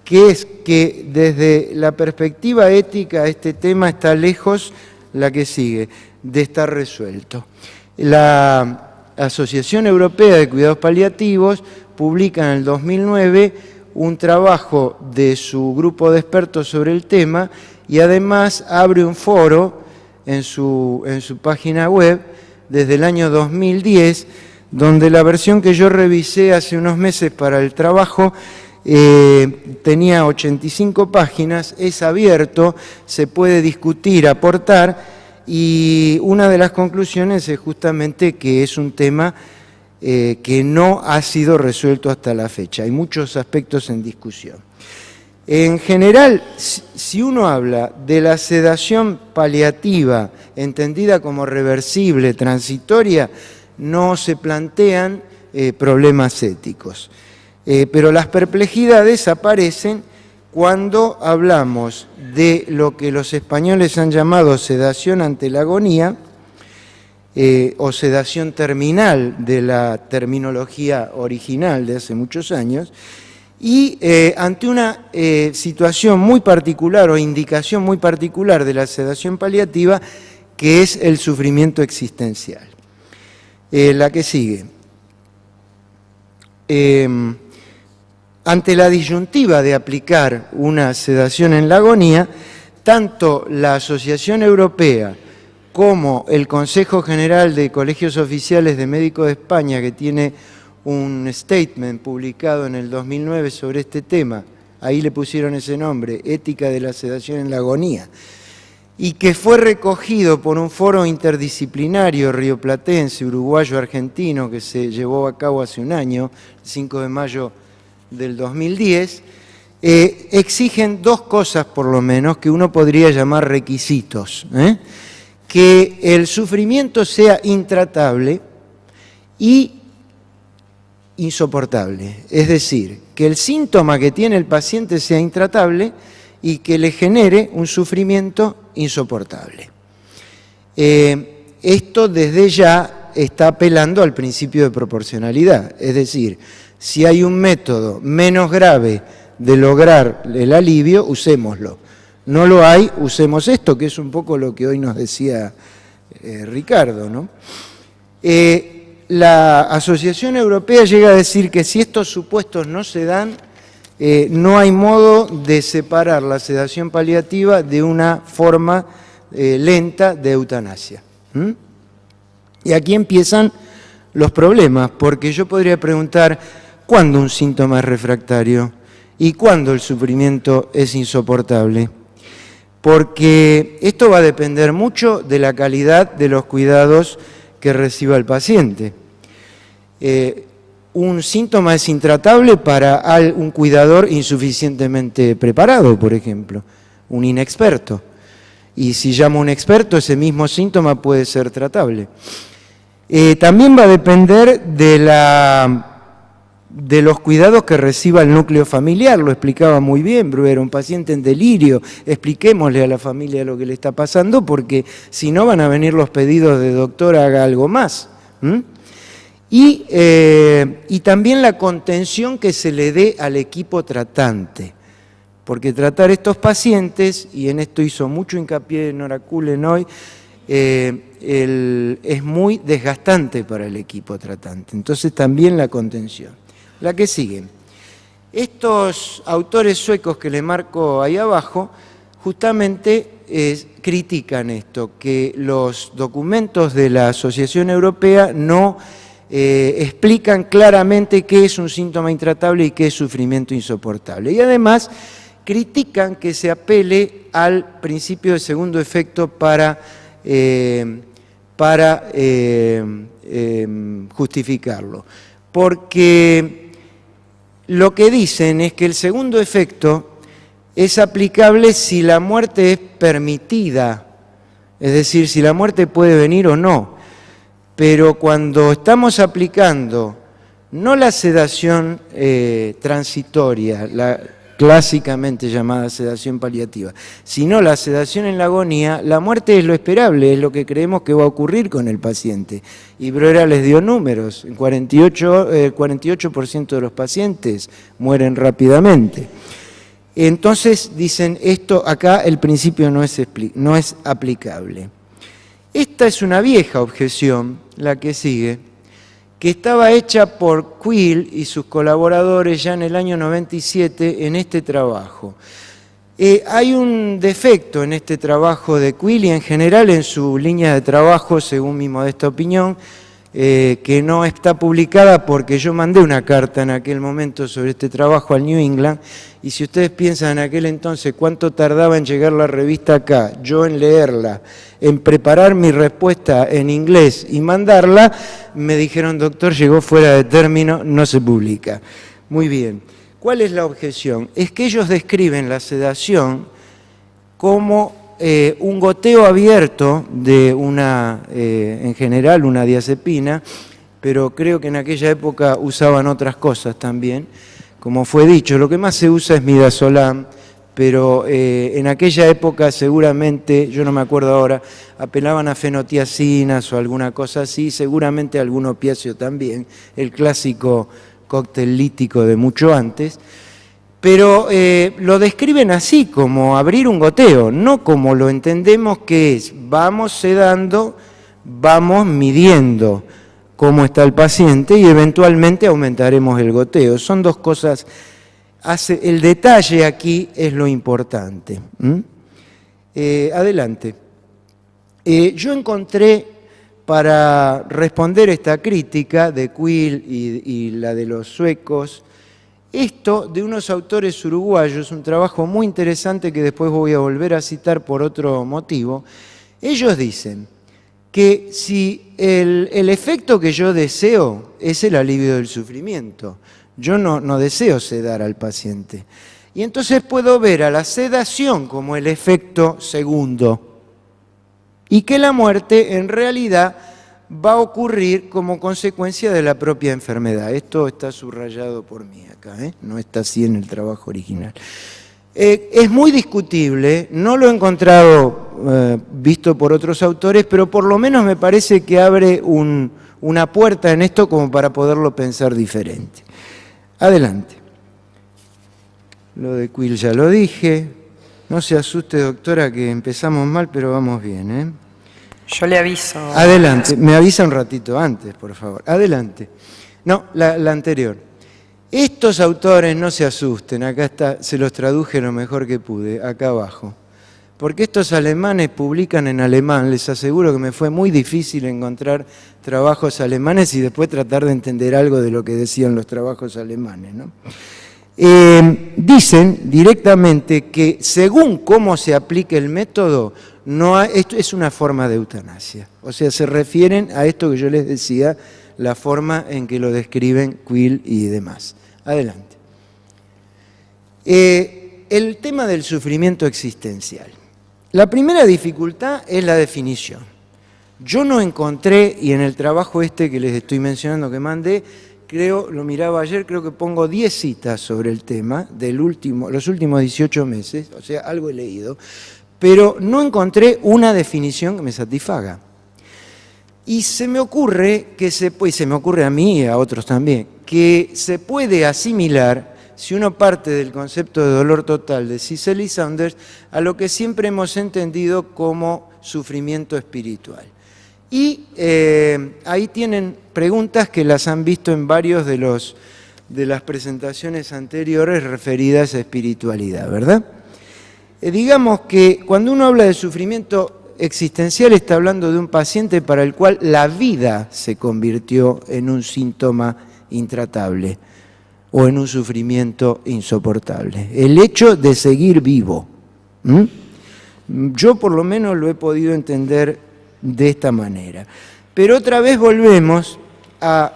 que es que desde la perspectiva ética este tema está lejos, la que sigue, de estar resuelto. La Asociación Europea de Cuidados Paliativos publica en el 2009 un trabajo de su grupo de expertos sobre el tema y además abre un foro en su página web desde el año 2010, donde la versión que yo revisé hace unos meses para el trabajo tenía 85 páginas, es abierto, se puede discutir, aportar, y una de las conclusiones es justamente que es un tema que no ha sido resuelto hasta la fecha. Hay muchos aspectos en discusión. En general, si uno habla de la sedación paliativa, entendida como reversible, transitoria, no se plantean problemas éticos. Pero las perplejidades aparecen cuando hablamos de lo que los españoles han llamado sedación ante la agonía, o sedación terminal de la terminología original de hace muchos años, y ante una situación muy particular o indicación muy particular de la sedación paliativa, que es el sufrimiento existencial. La que sigue. Ante la disyuntiva de aplicar una sedación en la agonía, tanto la Asociación Europea como el Consejo General de Colegios Oficiales de Médicos de España, que tiene un statement publicado en el 2009 sobre este tema, ahí le pusieron ese nombre, Ética de la sedación en la agonía, y que fue recogido por un foro interdisciplinario rioplatense, uruguayo, argentino, que se llevó a cabo hace un año, el 5 de mayo del 2010, exigen dos cosas por lo menos que uno podría llamar requisitos, que el sufrimiento sea intratable y insoportable, es decir, que el síntoma que tiene el paciente sea intratable y que le genere un sufrimiento insoportable. Esto desde ya está apelando al principio de proporcionalidad, es decir, si hay un método menos grave de lograr el alivio, usémoslo. No lo hay, usemos esto, que es un poco lo que hoy nos decía Ricardo, ¿no? La Asociación Europea llega a decir que si estos supuestos no se dan, no hay modo de separar la sedación paliativa de una forma lenta de eutanasia. Y aquí empiezan los problemas, porque yo podría preguntar, ¿cuándo un síntoma es refractario? ¿Y cuándo el sufrimiento es insoportable? Porque esto va a depender mucho de la calidad de los cuidados que reciba el paciente. Un síntoma es intratable para un cuidador insuficientemente preparado, por ejemplo, un inexperto. Y si llamo a un experto, ese mismo síntoma puede ser tratable. También va a depender de los cuidados que reciba el núcleo familiar, lo explicaba muy bien Bruera, un paciente en delirio, expliquémosle a la familia lo que le está pasando, porque si no van a venir los pedidos de doctor, haga algo más. Y también la contención que se le dé al equipo tratante, porque tratar estos pacientes, y en esto hizo mucho hincapié Nora Cullen hoy, es muy desgastante para el equipo tratante, entonces también la contención. La que sigue. Estos autores suecos que le marco ahí abajo, justamente critican esto, que los documentos de la Asociación Europea no explican claramente qué es un síntoma intratable y qué es sufrimiento insoportable. Y además critican que se apele al principio de segundo efecto para justificarlo. Porque lo que dicen es que el segundo efecto es aplicable si la muerte es permitida, es decir, si la muerte puede venir o no. Pero cuando estamos aplicando no la sedación transitoria, la clásicamente llamada sedación paliativa, sino la sedación en la agonía, la muerte es lo esperable, es lo que creemos que va a ocurrir con el paciente. Y Bruera les dio números, el 48% de los pacientes mueren rápidamente. Entonces dicen, esto acá el principio no es aplicable. Esta es una vieja objeción, la que sigue, que estaba hecha por Quill y sus colaboradores ya en el año 97 en este trabajo. Hay un defecto en este trabajo de Quill y en general en su línea de trabajo, según mi modesta opinión, que no está publicada porque yo mandé una carta en aquel momento sobre este trabajo al New England, y si ustedes piensan en aquel entonces cuánto tardaba en llegar la revista acá, yo en leerla, en preparar mi respuesta en inglés y mandarla, me dijeron, doctor, llegó fuera de término, no se publica. Muy bien. ¿Cuál es la objeción? Es que ellos describen la sedación como un goteo abierto de en general una diazepina, pero creo que en aquella época usaban otras cosas también, como fue dicho, lo que más se usa es midazolam, pero en aquella época seguramente, yo no me acuerdo ahora, apelaban a fenotiacinas o alguna cosa así, seguramente algún opiáceo también, el clásico cóctel lítico de mucho antes, pero lo describen así, como abrir un goteo, no como lo entendemos que es, vamos sedando, vamos midiendo cómo está el paciente y eventualmente aumentaremos el goteo. Son dos cosas, el detalle aquí es lo importante. Adelante. Yo encontré, para responder esta crítica de Quill y la de los suecos, Esto de unos autores uruguayos, un trabajo muy interesante que después voy a volver a citar por otro motivo. Ellos dicen que si el efecto que yo deseo es el alivio del sufrimiento, yo no deseo sedar al paciente. Y entonces puedo ver a la sedación como el efecto segundo y que la muerte en realidad va a ocurrir como consecuencia de la propia enfermedad. Esto está subrayado por mí acá, no está así en el trabajo original. Es muy discutible, no lo he encontrado visto por otros autores, pero por lo menos me parece que abre una puerta en esto como para poderlo pensar diferente. Adelante. Lo de Quill ya lo dije. No se asuste, doctora, que empezamos mal, pero vamos bien, Yo le aviso. Adelante, me avisa un ratito antes, por favor. Adelante. No, la anterior. Estos autores, no se asusten, acá está, se los traduje lo mejor que pude, acá abajo. Porque estos alemanes publican en alemán, les aseguro que me fue muy difícil encontrar trabajos alemanes y después tratar de entender algo de lo que decían los trabajos alemanes, ¿no? Dicen directamente que según cómo se aplique el método, esto es una forma de eutanasia. O sea, se refieren a esto que yo les decía, la forma en que lo describen Quill y demás. Adelante. El tema del sufrimiento existencial. La primera dificultad es la definición. Yo no encontré, y en el trabajo este que les estoy mencionando que mandé, lo miraba ayer, creo que pongo 10 citas sobre el tema los últimos 18 meses, o sea, algo he leído, pero no encontré una definición que me satisfaga. Y se me ocurre y se me ocurre a mí y a otros también, que se puede asimilar, si uno parte del concepto de dolor total de Cecil y Saunders, a lo que siempre hemos entendido como sufrimiento espiritual. Y ahí tienen preguntas que las han visto en varios de las presentaciones anteriores referidas a espiritualidad, ¿verdad? Digamos que cuando uno habla de sufrimiento existencial está hablando de un paciente para el cual la vida se convirtió en un síntoma intratable o en un sufrimiento insoportable. El hecho de seguir vivo. Yo por lo menos lo he podido entender de esta manera. Pero otra vez volvemos a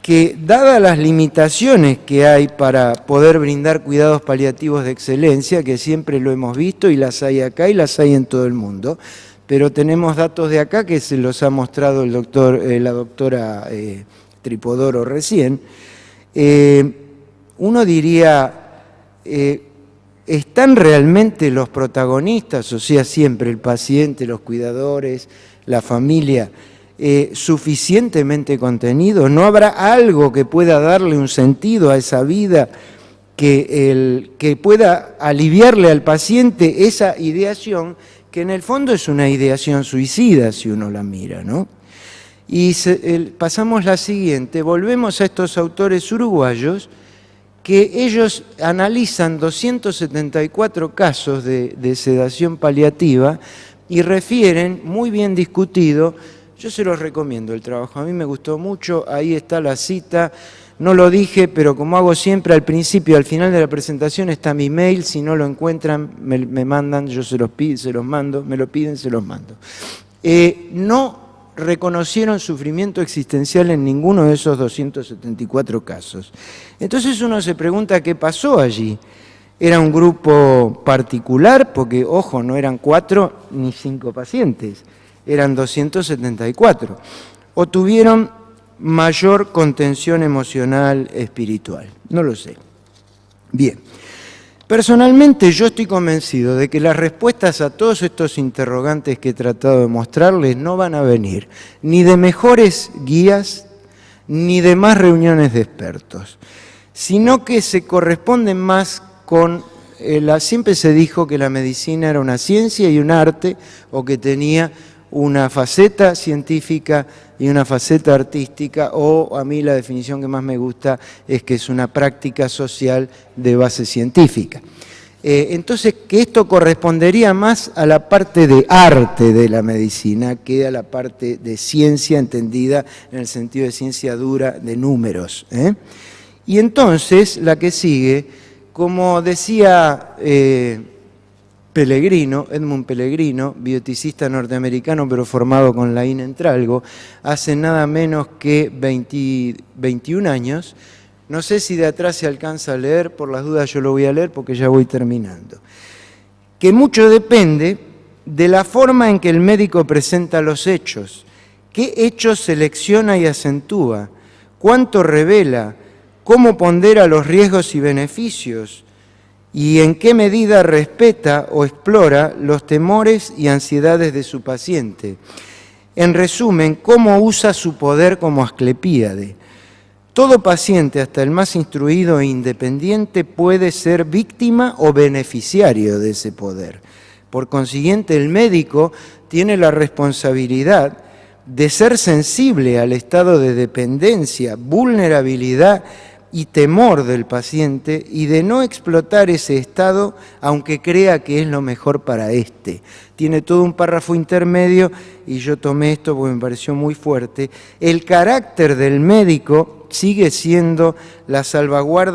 que, dadas las limitaciones que hay para poder brindar cuidados paliativos de excelencia, que siempre lo hemos visto y las hay acá y las hay en todo el mundo, pero tenemos datos de acá que se los ha mostrado la doctora Tripodoro recién, uno diría, ¿están realmente los protagonistas, o sea, siempre el paciente, los cuidadores, la familia, suficientemente contenidos? ¿No habrá algo que pueda darle un sentido a esa vida, que pueda aliviarle al paciente esa ideación, que en el fondo es una ideación suicida si uno la mira, ¿no? Y pasamos la siguiente, volvemos a estos autores uruguayos, que ellos analizan 274 casos de sedación paliativa y refieren, muy bien discutido, yo se los recomiendo el trabajo, a mí me gustó mucho, ahí está la cita, no lo dije, pero como hago siempre al principio, al final de la presentación está mi mail, si no lo encuentran me mandan, yo se los pido, se los mando, me lo piden, se los mando. No reconocieron sufrimiento existencial en ninguno de esos 274 casos. Entonces uno se pregunta qué pasó allí. ¿Era un grupo particular? Porque, ojo, no eran 4 ni 5 pacientes, eran 274. ¿O tuvieron mayor contención emocional espiritual? No lo sé. Bien. Personalmente yo estoy convencido de que las respuestas a todos estos interrogantes que he tratado de mostrarles no van a venir ni de mejores guías ni de más reuniones de expertos, sino que se corresponden más con siempre se dijo que la medicina era una ciencia y un arte, o que tenía una faceta científica y una faceta artística, o a mí la definición que más me gusta es que es una práctica social de base científica. Entonces, que esto correspondería más a la parte de arte de la medicina que a la parte de ciencia entendida en el sentido de ciencia dura de números. Y entonces, la que sigue, como decía Edmund Pellegrino, bioeticista norteamericano, pero formado con la INA en Tralgo, hace nada menos que 21 años. No sé si de atrás se alcanza a leer, por las dudas yo lo voy a leer porque ya voy terminando. Que mucho depende de la forma en que el médico presenta los hechos, qué hechos selecciona y acentúa, cuánto revela, cómo pondera los riesgos y beneficios, y en qué medida respeta o explora los temores y ansiedades de su paciente. En resumen, cómo usa su poder como Asclepíade. Todo paciente, hasta el más instruido e independiente, puede ser víctima o beneficiario de ese poder. Por consiguiente, el médico tiene la responsabilidad de ser sensible al estado de dependencia, vulnerabilidad y temor del paciente y de no explotar ese estado aunque crea que es lo mejor para éste. Tiene todo un párrafo intermedio y yo tomé esto porque me pareció muy fuerte. El carácter del médico sigue siendo la salvaguarda